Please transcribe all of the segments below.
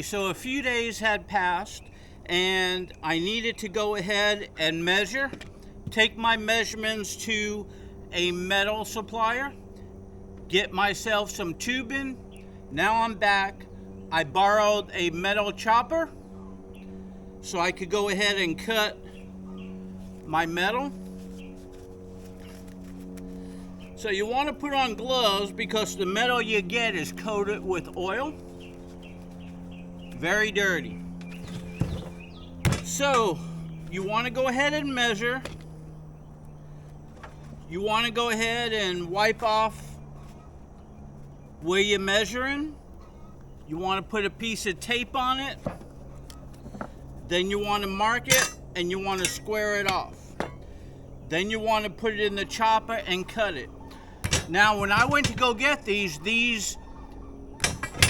so a few days had passed and I needed to go ahead and measure, take my measurements to a metal supplier, get myself some tubing. Now I'm back. I borrowed a metal chopper so I could go ahead and cut my metal. So you want to put on gloves because the metal you get is coated with oil. Very dirty. So you want to go ahead and measure. You want to go ahead and wipe off where you're measuring. You want to put a piece of tape on it. Then you want to mark it and you want to square it off. Then you want to put it in the chopper and cut it. Now when I went to go get these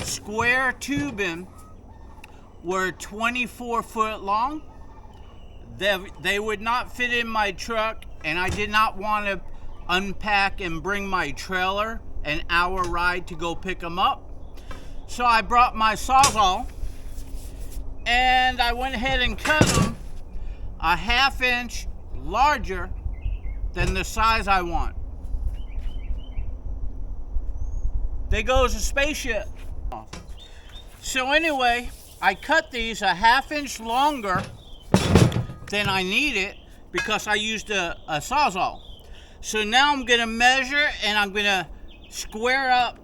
square tubing were 24 foot long. They would not fit in my truck, and I did not want to unpack and bring my trailer an hour ride to go pick them up. So I brought my Sawzall and I went ahead and cut them a ½ inch larger than the size I want. There goes a spaceship. So anyway, I cut these a ½ inch longer than I needed because I used a Sawzall. So now I'm gonna measure and I'm gonna square up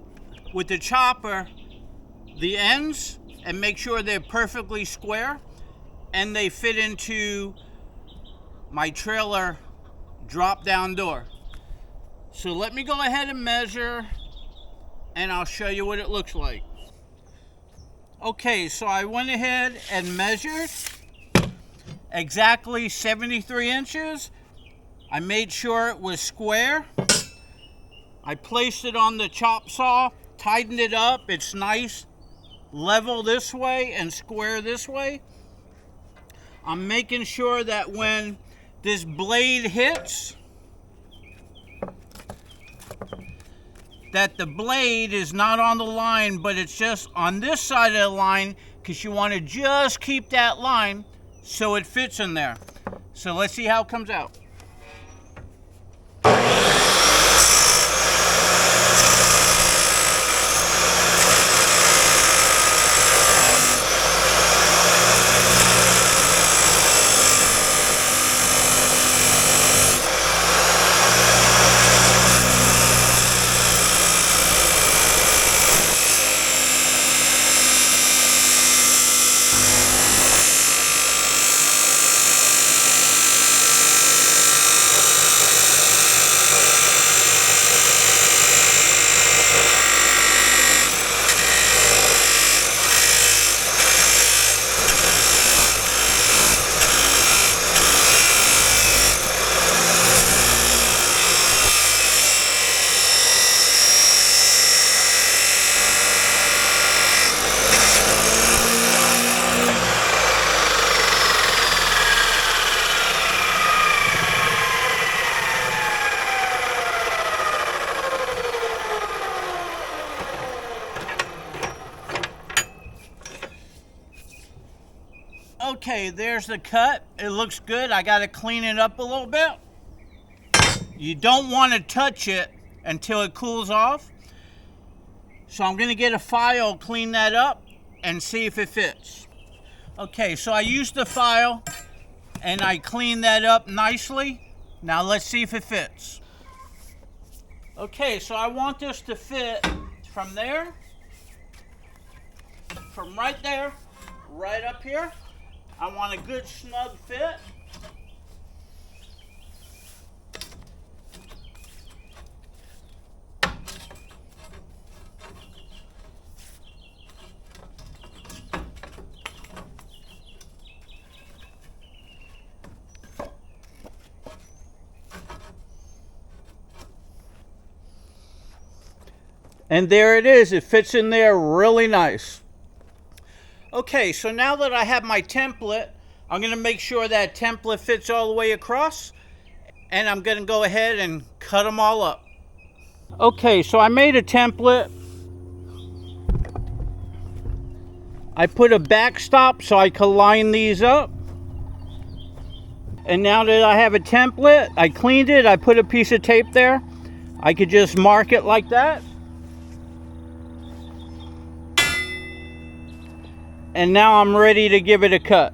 with the chopper the ends and make sure they're perfectly square and they fit into my trailer drop down door. So let me go ahead and measure and I'll show you what it looks like. Okay, so I went ahead and measured exactly 73 inches. I made sure it was square. I placed it on the chop saw, tightened it up. It's nice, level this way and square this way. I'm making sure that when this blade hits, that the blade is not on the line, but it's just on this side of the line, because you want to just keep that line so it fits in there. So let's see how it comes out. Okay, there's the cut. It looks good. I got to clean it up a little bit. You don't want to touch it until it cools off. So I'm going to get a file, clean that up, and see if it fits. Okay, so I used the file, and I cleaned that up nicely. Now let's see if it fits. Okay, so I want this to fit from there, from right there, right up here. I want a good snug fit. And there it is. It fits in there really nice. Okay, so now that I have my template, I'm going to make sure that template fits all the way across, and I'm going to go ahead and cut them all up. Okay, so I made a template. I put a backstop so I could line these up. And now that I have a template, I cleaned it, I put a piece of tape there. I could just mark it like that. And now I'm ready to give it a cut.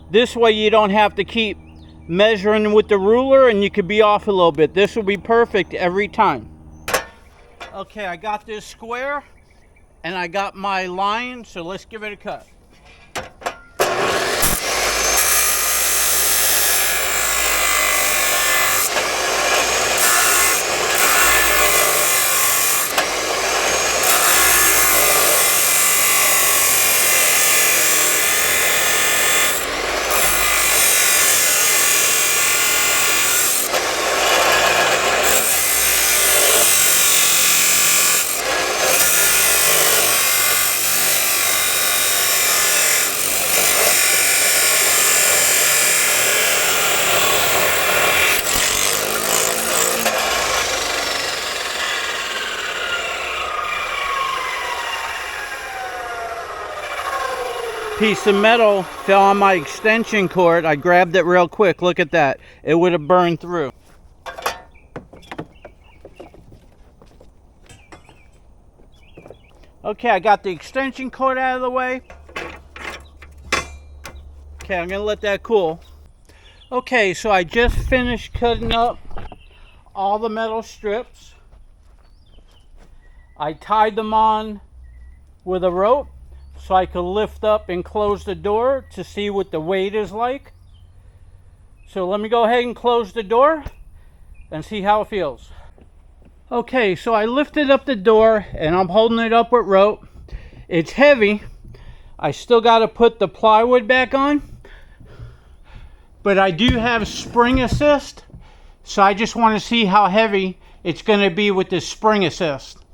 This way you don't have to keep measuring with the ruler and you could be off a little bit. This will be perfect every time. Okay, I got this square and I got my line, so let's give it a cut. Piece of metal fell on my extension cord. I grabbed it real quick. Look at that. It would have burned through. Okay, I got the extension cord out of the way. Okay, I'm gonna let that cool. Okay, so I just finished cutting up all the metal strips. I tied them on with a rope so I could lift up and close the door to see what the weight is like. So let me go ahead and close the door and see how it feels. Okay, so I lifted up the door and I'm holding it up with rope. It's heavy. I still got to put the plywood back on, but I do have spring assist, so I just want to see how heavy it's going to be with this spring assist.